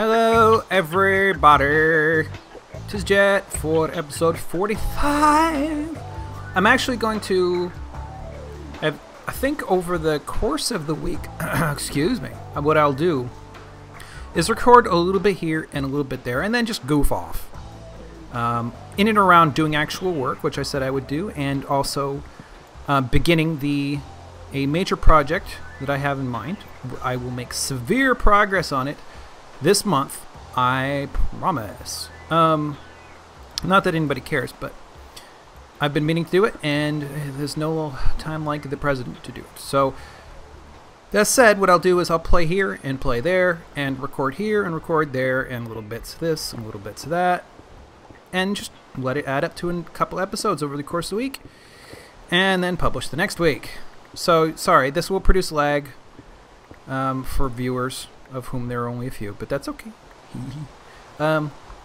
Hello, everybody. Tis Jet for episode 45. I'm actually going to, I think over the course of the week, excuse me, what I'll do is record a little bit here and a little bit there and then just goof off. In and around doing actual work, which I said I would do, and also beginning a major project that I have in mind. I will make severe progress on it this month, I promise. Not that anybody cares, but I've been meaning to do it, and there's no time like the president to do it. So, that said, what I'll do is I'll play here and play there, and record here and record there, and little bits of this and little bits of that, and just let it add up to a couple episodes over the course of the week, and then publish the next week. So, sorry, this will produce lag for viewers, of whom there are only a few, but that's okay.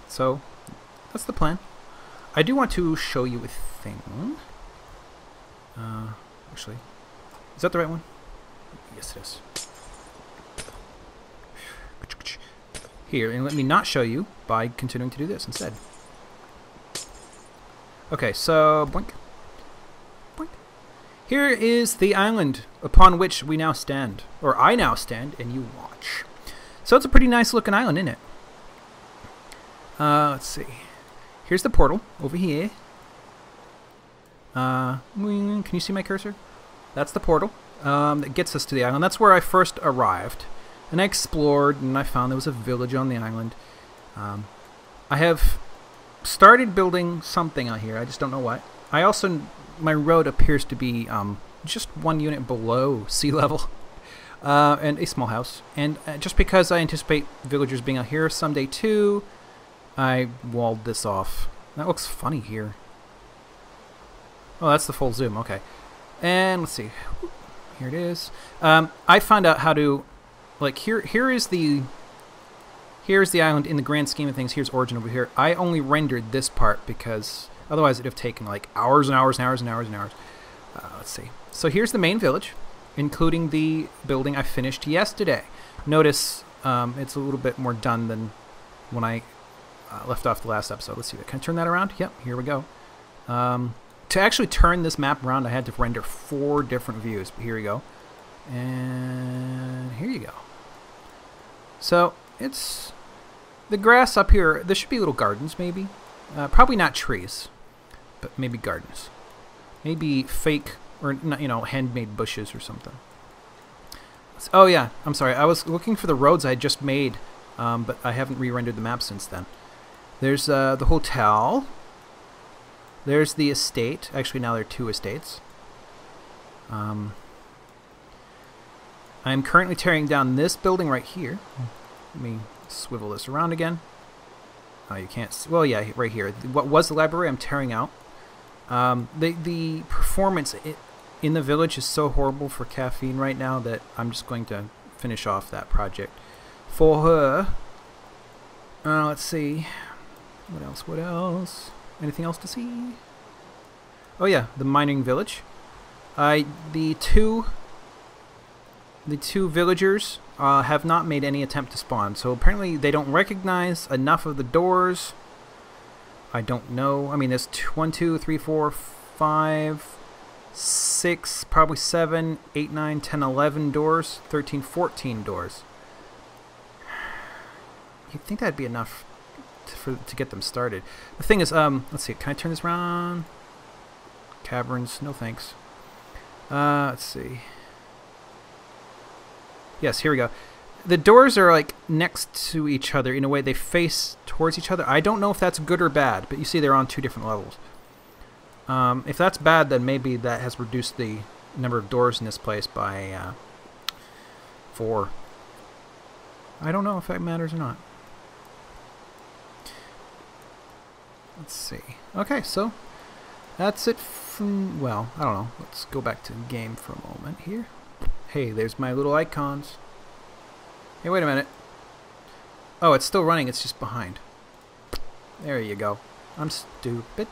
So, that's the plan. I do want to show you a thing. Actually, is that the right one? Yes, it is. Here, and let me not show you by continuing to do this instead. Okay, so, boink. Boink. Here is the island upon which we now stand. Or I now stand, and you watch. So it's a pretty nice looking island, isn't it? Let's see. Here's the portal over here. Can you see my cursor? That's the portal that gets us to the island. That's where I first arrived. And I explored, and I found there was a village on the island. I have started building something out here. I just don't know what. I also, my road appears to be just 1 unit below sea level. And a small house. And just because I anticipate villagers being out here someday too, I walled this off. That looks funny here. Oh, that's the full zoom. Okay. And let's see. Here it is. I found out how to, like, here's the island in the grand scheme of things. Here's origin over here. I only rendered this part because otherwise it'd have taken like hours and hours and hours and hours and hours. Let's see. So here's the main village, including the building I finished yesterday. Notice it's a little bit more done than when I left off the last episode. Let's see, can I turn that around? Yep, here we go. To actually turn this map around, I had to render 4 different views. But here we go. And here you go. So, it's the grass up here. There should be little gardens, maybe. Probably not trees, but maybe gardens. Maybe fake, or, you know, handmade bushes or something. Oh yeah, I'm sorry. I was looking for the roads I just made, but I haven't re-rendered the map since then. There's the hotel. There's the estate. Actually, now there are 2 estates. I'm currently tearing down this building right here. Let me swivel this around again. Oh, you can't see. Well, yeah, right here. What was the library, I'm tearing out. The performance in the village is so horrible for caffeine right now that I'm just going to finish off that project for her. Let's see. What else? What else? Anything else to see? Oh yeah, the mining village. The two villagers have not made any attempt to spawn, so apparently they don't recognize enough of the doors. I don't know. I mean, there's 1, 2, 3, 4, 5, 6, probably 7, 8, 9, 10, 11 doors, 13, 14 doors. You'd think that'd be enough to get them started. The thing is, let's see, can I turn this around? Caverns, no thanks. Let's see. Yes, here we go. The doors are like next to each other in a way they face towards each other. I don't know if that's good or bad, but you see they're on 2 different levels. If that's bad, then maybe that has reduced the number of doors in this place by 4. I don't know if that matters or not. Let's see. Okay, so that's it from, well, I don't know. Let's go back to the game for a moment here. Hey, there's my little icons. Hey, wait a minute. Oh, it's still running. It's just behind. There you go. I'm stupid.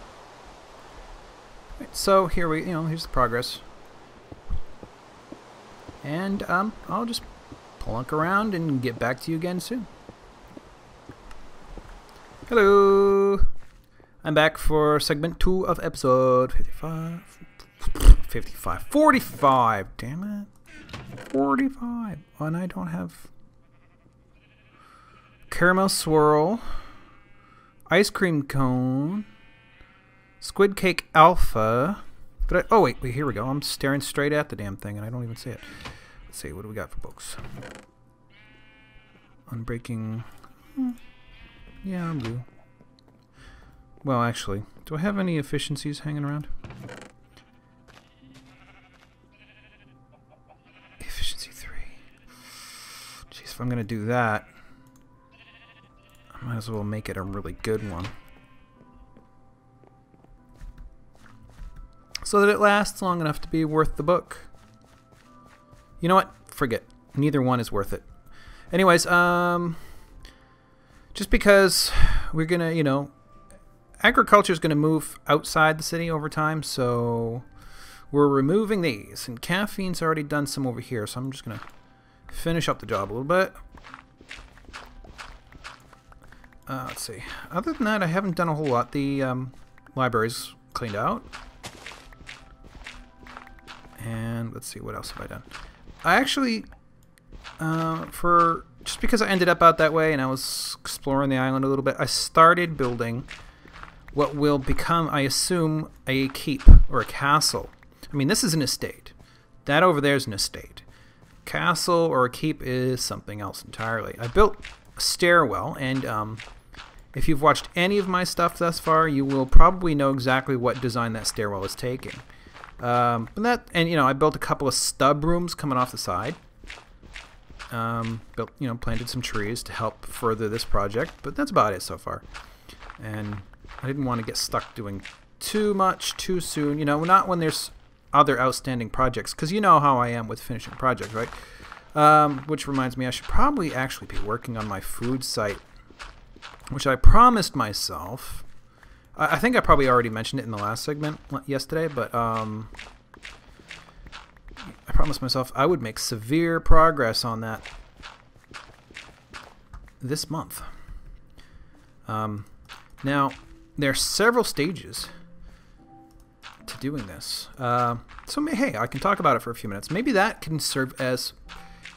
Right, so here here's the progress. And I'll just plunk around and get back to you again soon. Hello! I'm back for segment 2 of episode 45. Damn it. 45. Oh, and I don't have caramel swirl, ice cream cone, squid cake alpha. But oh wait, here we go. I'm staring straight at the damn thing and I don't even see it. Let's see, what do we got for books? Unbreaking. Yeah, I'm blue. Well, actually, do I have any efficiencies hanging around? Efficiency 3. Jeez, if I'm gonna do that, I might as well make it a really good one. So that it lasts long enough to be worth the book. You know what? Forget. Neither one is worth it. Anyways, just because we're gonna, you know, agriculture is gonna move outside the city over time, so we're removing these. And caffeine's already done some over here, so I'm just gonna finish up the job a little bit. Let's see. Other than that, I haven't done a whole lot. The library's cleaned out. And let's see, what else have I done? I actually, just because I ended up out that way and I was exploring the island a little bit, I started building what will become, I assume, a keep or a castle. I mean, this is an estate. That over there is an estate. Castle or a keep is something else entirely. I built a stairwell, and if you've watched any of my stuff thus far, you will probably know exactly what design that stairwell is taking. And you know, I built a couple of stub rooms coming off the side. Built, you know, planted some trees to help further this project, but that's about it so far. And I didn't want to get stuck doing too much too soon, you know, not when there's other outstanding projects, because you know how I am with finishing projects, right? Which reminds me, I should probably actually be working on my food site, which I promised myself. I think I probably already mentioned it in the last segment yesterday, but I promised myself I would make severe progress on that this month. Now, there are several stages to doing this. So, hey, I can talk about it for a few minutes. Maybe that can serve as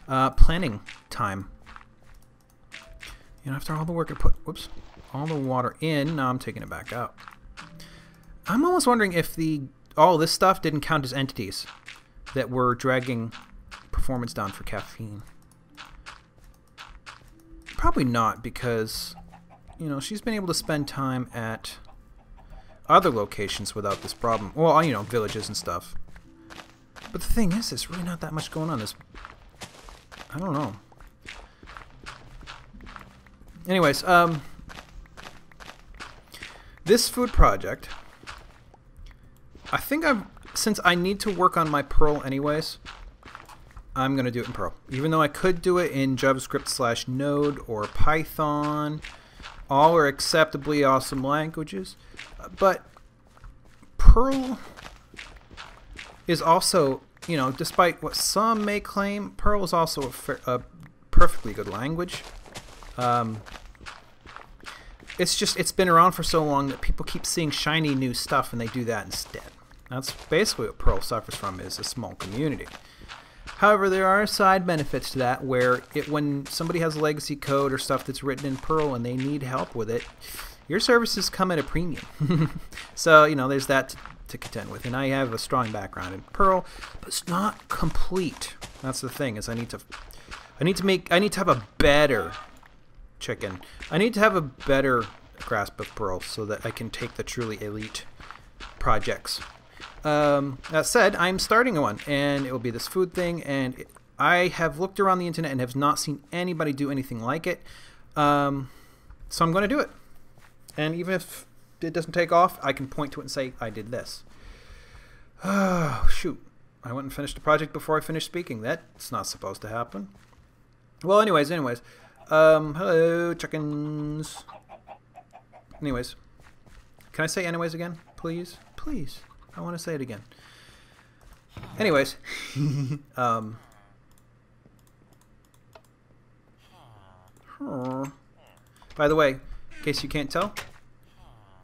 planning time. You know, after all the work I put... Whoops. All the water in. Now I'm taking it back out. I'm almost wondering if all this stuff didn't count as entities that were dragging performance down for caffeine. Probably not, because, you know, she's been able to spend time at other locations without this problem. Well, you know, villages and stuff. But the thing is, there's really not that much going on. I don't know. Anyways, this food project, I think since I need to work on my Perl anyways, I'm going to do it in Perl. Even though I could do it in JavaScript/Node or Python. All are acceptably awesome languages. But Perl is also, you know, despite what some may claim, Perl is also a perfectly good language. It's been around for so long that people keep seeing shiny new stuff and they do that instead. That's basically what Perl suffers from, is a small community. However, there are side benefits to that, where when somebody has legacy code or stuff that's written in Perl and they need help with it, your services come at a premium. So, you know, there's that to contend with. And I have a strong background in Perl, but it's not complete. That's the thing, is I need to have a better chicken. I need to have a better grasp of Perl so that I can take the truly elite projects. That said, I'm starting one, and it will be this food thing, and I have looked around the internet and have not seen anybody do anything like it. So I'm going to do it. And even if it doesn't take off, I can point to it and say, I did this. Oh, shoot. I went and finished the project before I finished speaking. That's not supposed to happen. Well, anyways. Hello, chickens. Anyways. Can I say anyways again? Please? Please. I want to say it again. Anyways. By the way, in case you can't tell.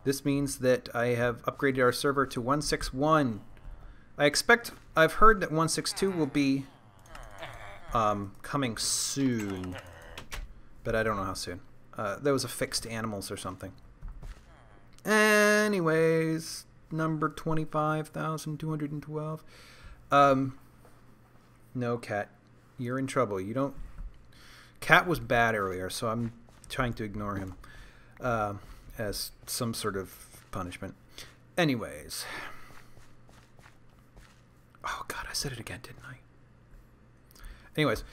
This means that I have upgraded our server to 161. I've heard that 162 will be coming soon, but I don't know how soon. There was a fix to animals or something. Anyways, number 25,212. No, Cat. You're in trouble. You don't... Cat was bad earlier, so I'm trying to ignore him as some sort of punishment. Anyways. Oh, God, I said it again, didn't I? Anyways.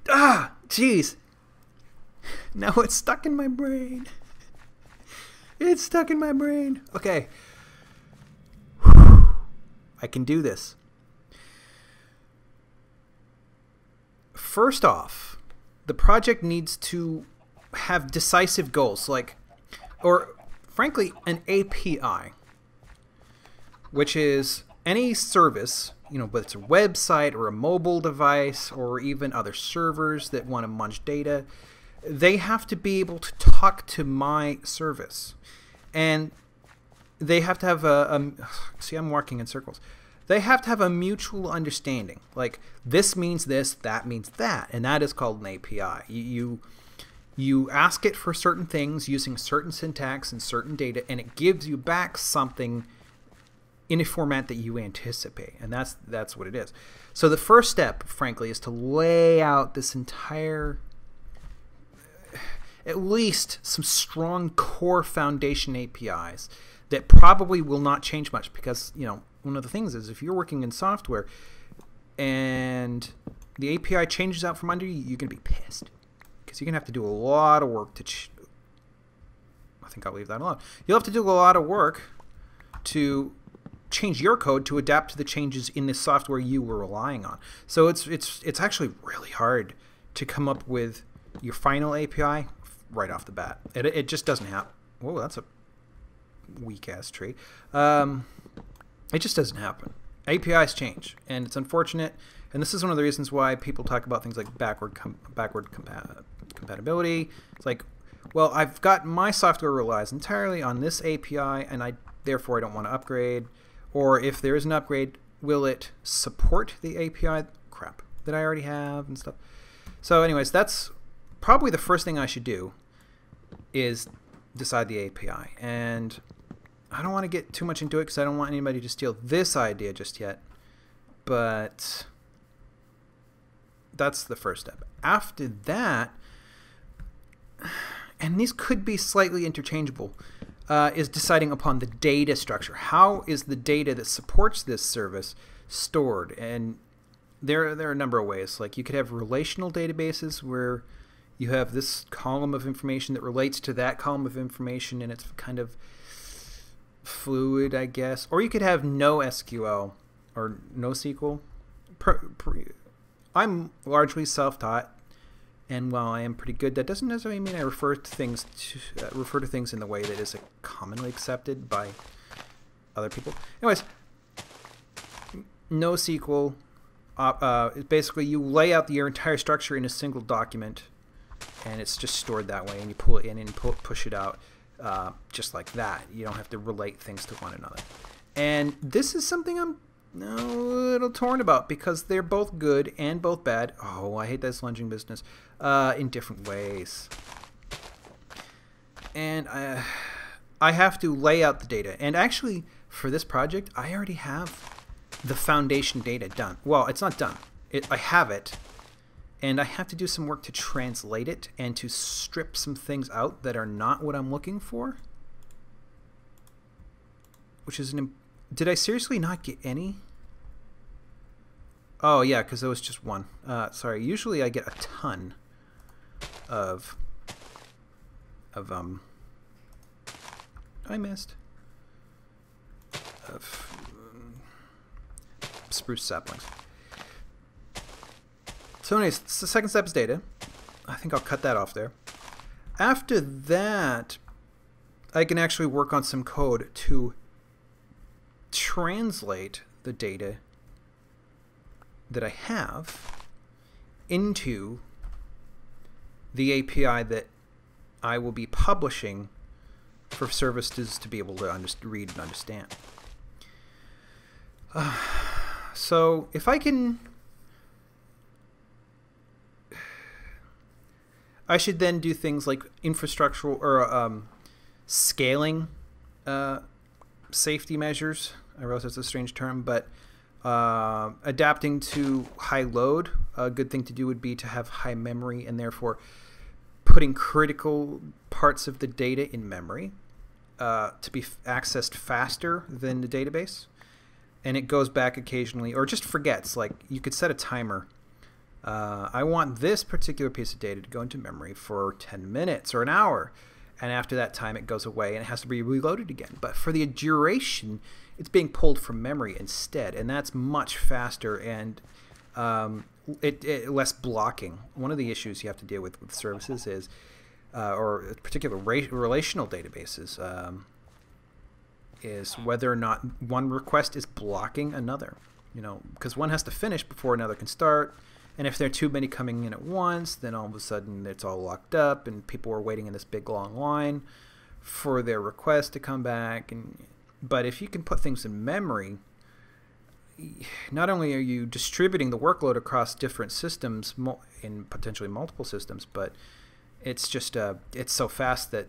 Ah! Jeez! Now it's stuck in my brain. It's stuck in my brain. Okay. I can do this. First off, the project needs to have decisive goals, like, or frankly, an API, which is any service, you know, whether it's a website or a mobile device or even other servers that want to munch data, they have to be able to talk to my service. And they have to have see, I'm walking in circles. They have to have a mutual understanding. Like, this means this, that means that. And that is called an API. You ask it for certain things using certain syntax and certain data, and it gives you back something in a format that you anticipate. And that's what it is. So the first step, frankly, is to lay out this entire... at least some strong core foundation APIs that probably will not change much, because, you know, one of the things is if you're working in software and the API changes out from under you, you're going to be pissed, because you're going to have to do a lot of work to I think I'll leave that alone. You'll have to do a lot of work to change your code to adapt to the changes in the software you were relying on. So it's actually really hard to come up with your final API right off the bat. It just doesn't happen. Whoa, that's a weak-ass tree. It just doesn't happen. APIs change, and it's unfortunate. And this is one of the reasons why people talk about things like backward compatibility. It's like, well, I've got my software relies entirely on this API, and therefore I don't want to upgrade. Or if there is an upgrade, will it support the API crap that I already have and stuff? So anyways, that's probably the first thing I should do, is decide the API. And I don't want to get too much into it because I don't want anybody to steal this idea just yet. But that's the first step. After that, and these could be slightly interchangeable, is deciding upon the data structure. How is the data that supports this service stored? And there are a number of ways. Like, you could have relational databases where you have this column of information that relates to that column of information, and it's kind of fluid, I guess. Or you could have no SQL or NoSQL. I'm largely self-taught, and while I am pretty good, that doesn't necessarily mean I refer to things in the way that is commonly accepted by other people. Anyways, NoSQL, basically you lay out your entire structure in a single document, and it's just stored that way, and you pull it in and push it out just like that. You don't have to relate things to one another. And this is something I'm a little torn about, because they're both good and both bad. Oh, I hate this lunging business in different ways. And I have to lay out the data. And actually, for this project, I already have the foundation data done. Well, it's not done. I have it. And I have to do some work to translate it and to strip some things out that are not what I'm looking for. Which is did I seriously not get any? Oh, yeah, because there was just one. Sorry, usually I get a ton of I missed. Of spruce saplings. So anyways, the second step is data. I think I'll cut that off there. After that, I can actually work on some code to translate the data that I have into the API that I will be publishing for services to be able to read and understand. So if I can... I should then do things like infrastructural or scaling safety measures. I realize that's a strange term, but adapting to high load, a good thing to do would be to have high memory and therefore putting critical parts of the data in memory to be accessed faster than the database. And it goes back occasionally or just forgets. Like you could set a timer. I want this particular piece of data to go into memory for 10 minutes or an hour. And after that time, it goes away and it has to be reloaded again. But for the duration, it's being pulled from memory instead. And that's much faster and less blocking. One of the issues you have to deal with services is, or particular relational databases, is whether or not one request is blocking another. You know, because one has to finish before another can start. And if there are too many coming in at once, then all of a sudden it's all locked up and people are waiting in this big long line for their request to come back. But if you can put things in memory, not only are you distributing the workload across different systems, in potentially multiple systems, but it's just it's so fast that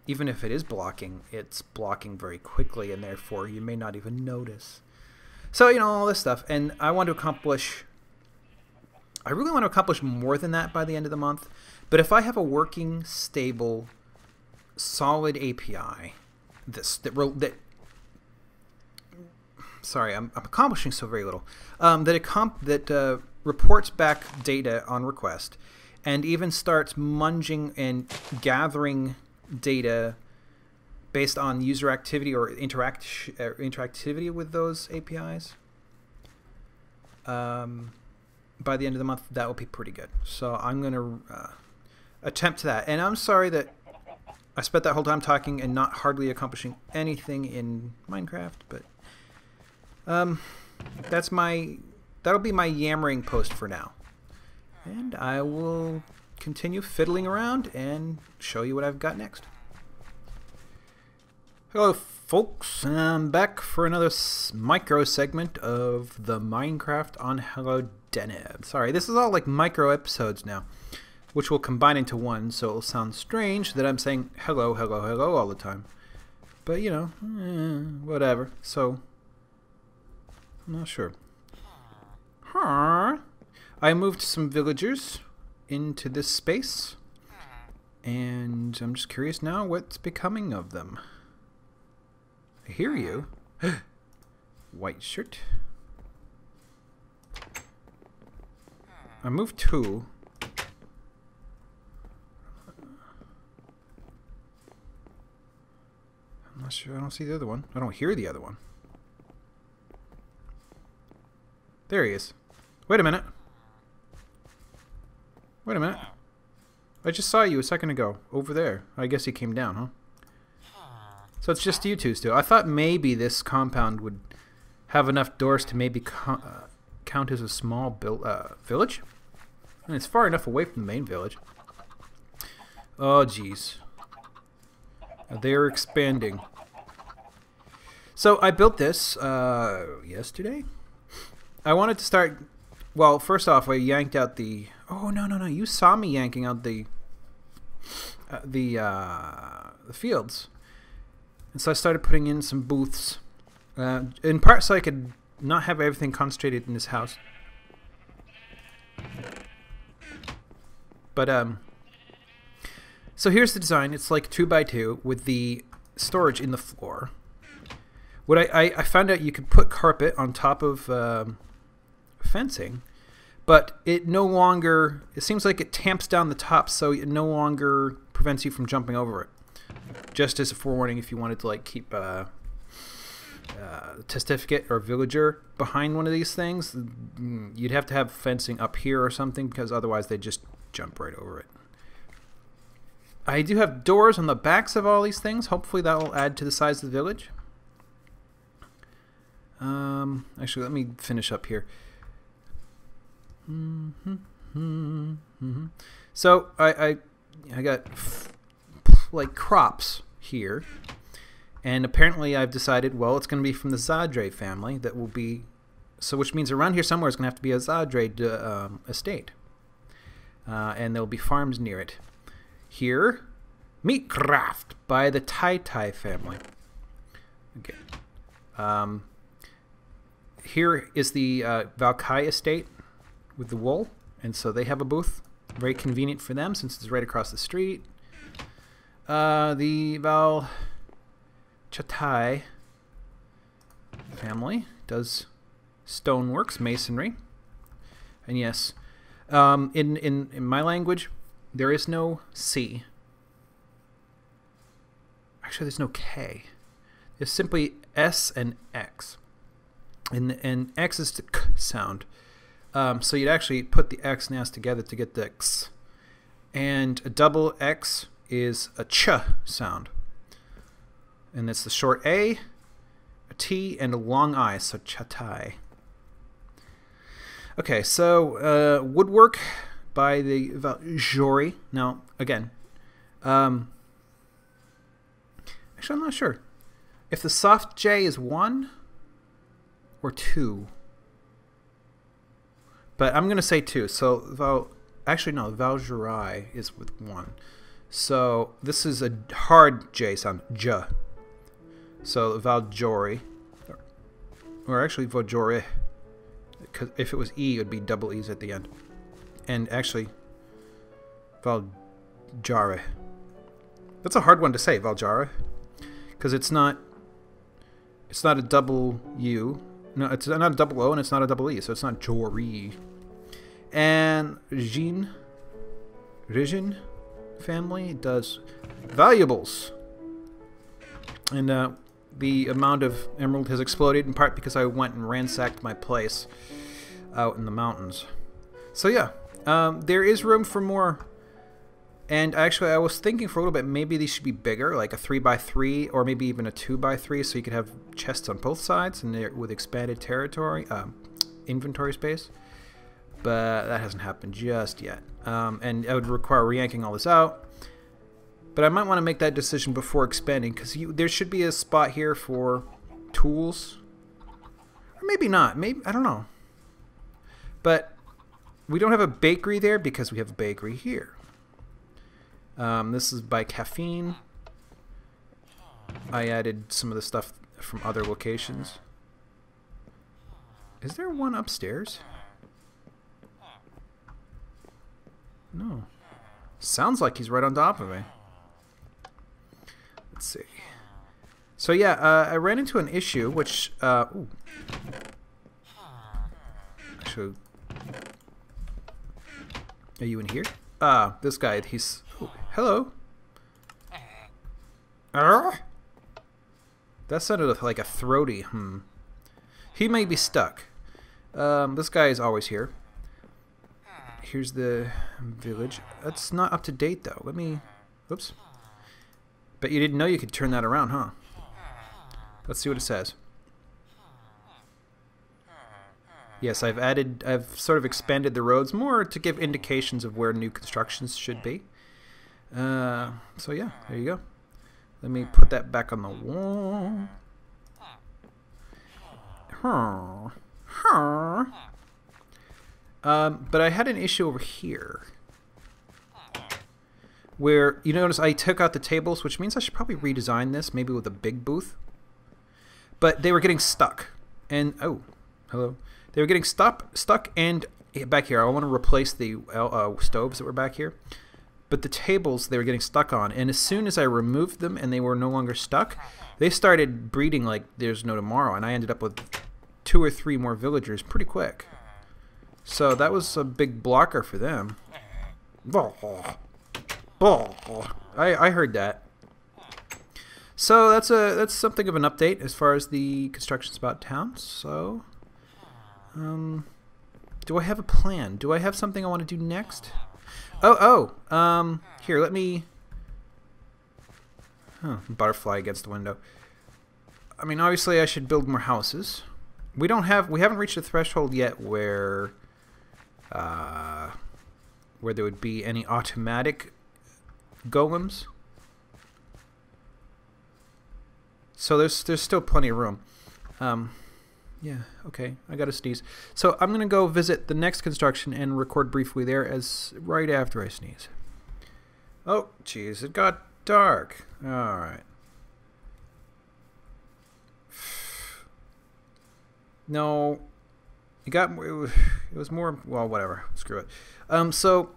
even if it is blocking, it's blocking very quickly, and therefore you may not even notice. So, you know, all this stuff. And I want to accomplish... I really want to accomplish more than that by the end of the month. But if I have a working, stable, solid API, sorry, I'm accomplishing so very little. That reports back data on request, and even starts munging and gathering data based on user activity or interactivity with those APIs. By the end of the month, that will be pretty good. So I'm going to attempt that. And I'm sorry that I spent that whole time talking and not hardly accomplishing anything in Minecraft, but that'll be my yammering post for now. And I will continue fiddling around and show you what I've got next. Hello folks, I'm back for another micro segment of the Minecraft on Hello Deneb. Sorry, this is all like micro episodes now, which will combine into one, so it'll sound strange that I'm saying hello, hello, hello all the time. But, you know, whatever. So, I'm not sure. I moved some villagers into this space, and I'm just curious now what's becoming of them. I hear you. White shirt. I moved 2. I'm not sure. I don't see the other one. I don't hear the other one. There he is. Wait a minute. Wait a minute. I just saw you a second ago. Over there. I guess he came down, huh? So it's just you two still. I thought maybe this compound would have enough doors to maybe count as a small village. And it's far enough away from the main village. Oh, jeez. They're expanding. So I built this yesterday. I wanted to start... Well, first off, I yanked out the... Oh, no, no, no. You saw me yanking out the fields. And so I started putting in some booths. In part so I could not have everything concentrated in this house. But, so here's the design. It's like 2x2 with the storage in the floor. What I found out you could put carpet on top of fencing, but it no longer... It seems like it tamps down the top, so it no longer prevents you from jumping over it. Just as a forewarning, if you wanted to like keep testificate or villager behind one of these things, you'd have to have fencing up here or something, because otherwise they just jump right over it. I do have doors on the backs of all these things. Hopefully that will add to the size of the village. Actually, let me finish up here. So I got like crops here, and apparently I've decided, well, it's going to be from the Zadre family. That will be, so which means around here somewhere is going to have to be a Zadre estate, and there will be farms near it. Here, Meatcraft by the Ttii family. Okay. Here is the Valkai estate with the wool, and so they have a booth. Very convenient for them since it's right across the street. The Val Chatai family does stoneworks, masonry, and yes, in my language, there is no C. Actually, there's no K. There's simply S and X. And X is the K sound. So you'd actually put the X and S together to get the X. And a double X is a Ch sound. And it's the short A, a T, and a long I, so Chatai. Okay, so woodwork by the Jori. Now, again, actually I'm not sure. If the soft J is 1 or 2. But I'm going to say 2. So, actually, no, Valjurai is with 1. So, this is a hard J sound, J. So, Valjori. Or actually, Valjori. Because if it was E, it would be double E's at the end. And actually, Valjare. That's a hard one to say, Valjare. Because it's not a double U. No, it's not a double O and it's not a double E, so it's not Jori. And Rijin family does valuables. And the amount of emerald has exploded in part because I went and ransacked my place out in the mountains. So yeah, there is room for more. And actually, I was thinking for a little bit, maybe these should be bigger, like a 3x3 or maybe even a 2x3, so you could have chests on both sides and with expanded territory, inventory space. But that hasn't happened just yet. And it would require re-yanking all this out. But I might want to make that decision before expanding, because there should be a spot here for tools. Or maybe not. Maybe, I don't know. But we don't have a bakery there because we have a bakery here. This is by Caffeine. I added some of the stuff from other locations. Is there one upstairs? No. Sounds like he's right on top of me. Let's see. So yeah, I ran into an issue, which... ooh. Actually... Are you in here? This guy, he's... Oh, hello. That sounded like a throaty He may be stuck. This guy is always here. Here's the village. That's not up to date though. Let me... Oops. But you didn't know you could turn that around, huh? Let's see what it says. Yes, I've sort of expanded the roads more to give indications of where new constructions should be. So yeah, there you go. Let me put that back on the wall. But I had an issue over here. Where, you notice I took out the tables, which means I should probably redesign this, maybe with a big booth. But they were getting stuck. And, oh, hello. They were getting stuck and back here. I want to replace the stoves that were back here. But the tables they were getting stuck on, and as soon as I removed them and they were no longer stuck, they started breeding like there's no tomorrow, and I ended up with 2 or 3 more villagers pretty quick. So that was a big blocker for them. I heard that. So that's something of an update as far as the constructions about town. So, do I have a plan? Do I have something I want to do next? Here, let me... butterfly against the window. I mean, obviously I should build more houses. We haven't reached a threshold yet where there would be any automatic golems. So there's still plenty of room. Yeah, okay, I got to sneeze. So I'm going to go visit the next construction and record briefly there as right after I sneeze. Oh, jeez, it got dark. All right. No, it was more, well, whatever. Screw it. So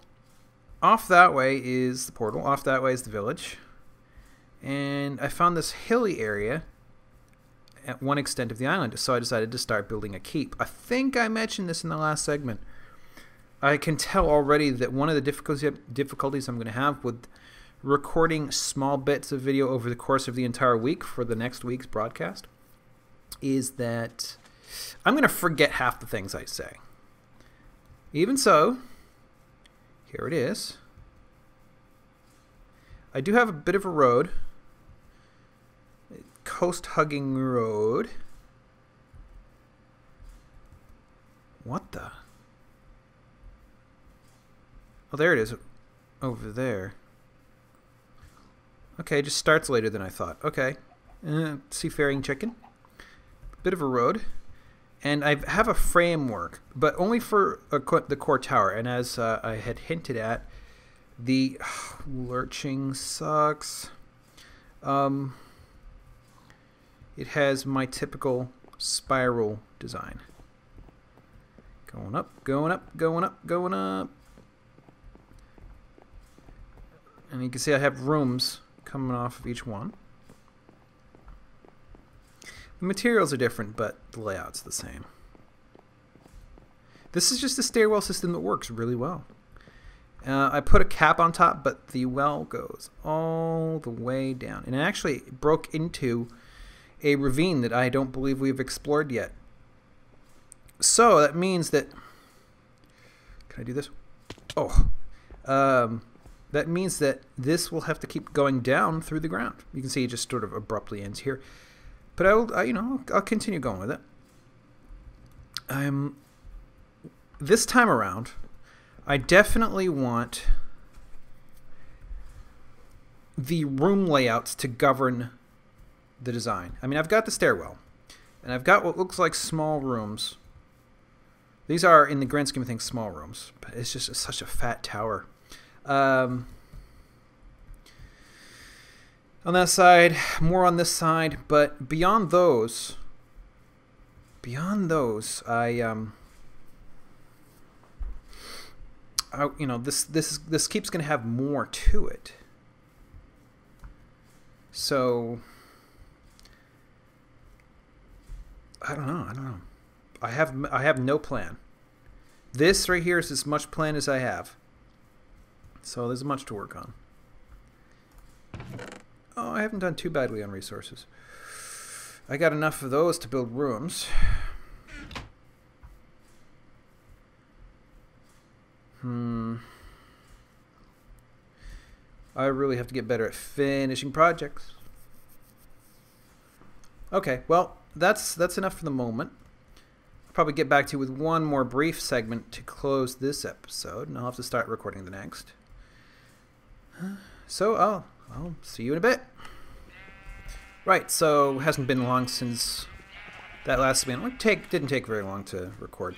off that way is the portal. Off that way is the village. And I found this hilly area at one extent of the island, so I decided to start building a keep. I think I mentioned this in the last segment. I can tell already that one of the difficulties I'm going to have with recording small bits of video over the course of the entire week for the next week's broadcast is that I'm going to forget half the things I say. Even so, here it is. I do have a bit of a road. Coast-hugging road. What the? Oh, there it is. Over there. Okay, it just starts later than I thought. Okay. Seafaring chicken. Bit of a road. And I have a framework, but only for the core tower. And as I had hinted at, the lurching sucks. It has my typical spiral design. Going up, going up, going up, going up. And you can see I have rooms coming off of each one. The materials are different, but the layout's the same. This is just a stairwell system that works really well. I put a cap on top, but the well goes all the way down. And it actually broke into a ravine that I don't believe we've explored yet. So that means that... Can I do this? Oh. That means that this will have to keep going down through the ground. You can see it just sort of abruptly ends here. But I'll continue going with it. This time around, I definitely want the room layouts to govern the design. I mean, I've got the stairwell, and I've got what looks like small rooms. These are, in the grand scheme of things, small rooms, but it's just such a fat tower. On that side, more on this side, but beyond those, this keeps going to have more to it. So I don't know. I have no plan. This right here is as much plan as I have. So there's much to work on. Oh, I haven't done too badly on resources. I got enough of those to build rooms. I really have to get better at finishing projects. Okay, well, that's enough for the moment. I'll probably get back to you with one more brief segment to close this episode, and I'll have to start recording the next. So I'll see you in a bit. Right, so it hasn't been long since that last segment. Didn't take very long to record.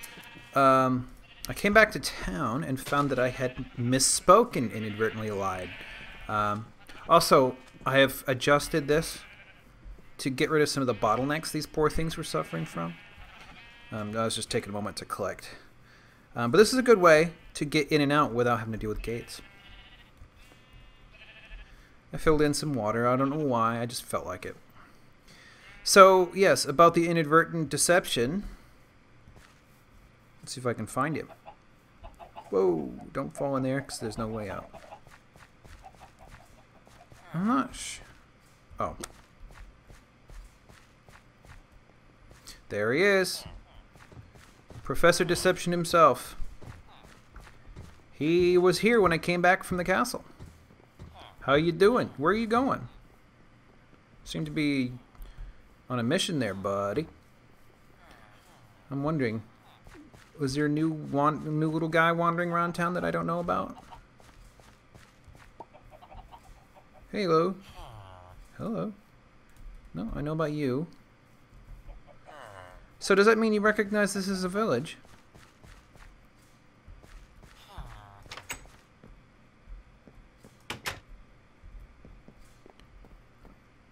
I came back to town and found that I had misspoken, inadvertently lied. Also, I have adjusted this to get rid of some of the bottlenecks these poor things were suffering from. I was just taking a moment to collect. But this is a good way to get in and out without having to deal with gates. I filled in some water. I don't know why. I just felt like it. So, yes, about the inadvertent deception. Let's see if I can find him. Whoa, don't fall in there because there's no way out. I'm not sure. Oh. There he is. Professor Deception himself. He was here when I came back from the castle. How you doing? Where are you going? Seem to be on a mission there, buddy. I'm wondering, was there a new little guy wandering around town that I don't know about? Hello. Hello. No, I know about you. So does that mean you recognize this as a village?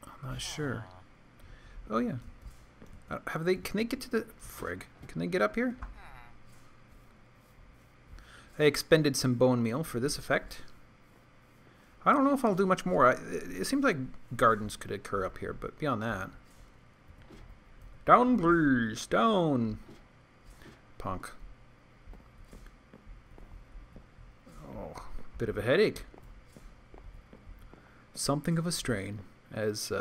I'm not sure. Oh yeah. Have they? Can they get to the frig? Can they get up here? I expended some bone meal for this effect. I don't know if I'll do much more. It seems like gardens could occur up here, but beyond that. Down, please. Down. Punk. Oh, bit of a headache. Something of a strain, as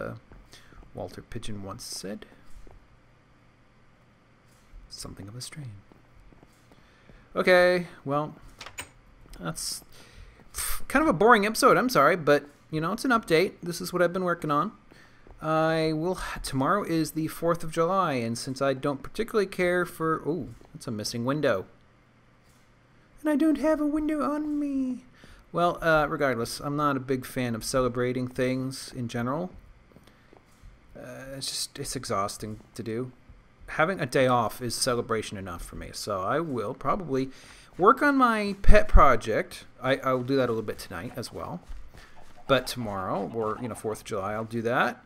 Walter Pigeon once said. Something of a strain. Okay, well, that's kind of a boring episode. I'm sorry, but you know, it's an update. This is what I've been working on. Tomorrow is the 4th of July, and since I don't particularly care for... Oh, that's a missing window. And I don't have a window on me. Well, regardless, I'm not a big fan of celebrating things in general. It's exhausting to do. Having a day off is celebration enough for me, so I will probably work on my pet project. I'll do that a little bit tonight as well. But tomorrow, or 4th of July, I'll do that.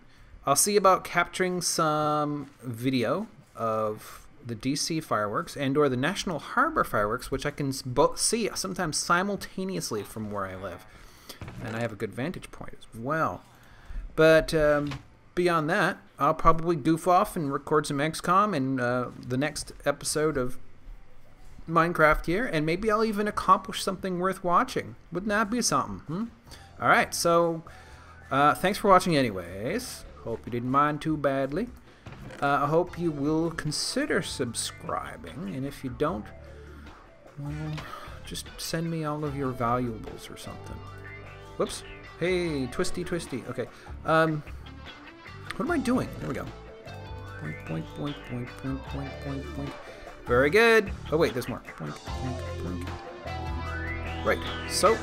I'll see about capturing some video of the DC fireworks and or the National Harbor fireworks, which I can both see sometimes simultaneously from where I live. And I have a good vantage point as well. But beyond that, I'll probably goof off and record some XCOM and the next episode of Minecraft here, and maybe I'll even accomplish something worth watching. Wouldn't that be something? Alright, so thanks for watching anyways. Hope you didn't mind too badly. I hope you will consider subscribing, and if you don't, well, just send me all of your valuables or something. Whoops. Hey, twisty. Okay. What am I doing? There we go. Point. Very good. Oh wait, there's more. Point. Right. So,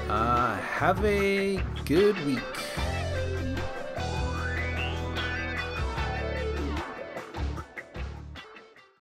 have a good week.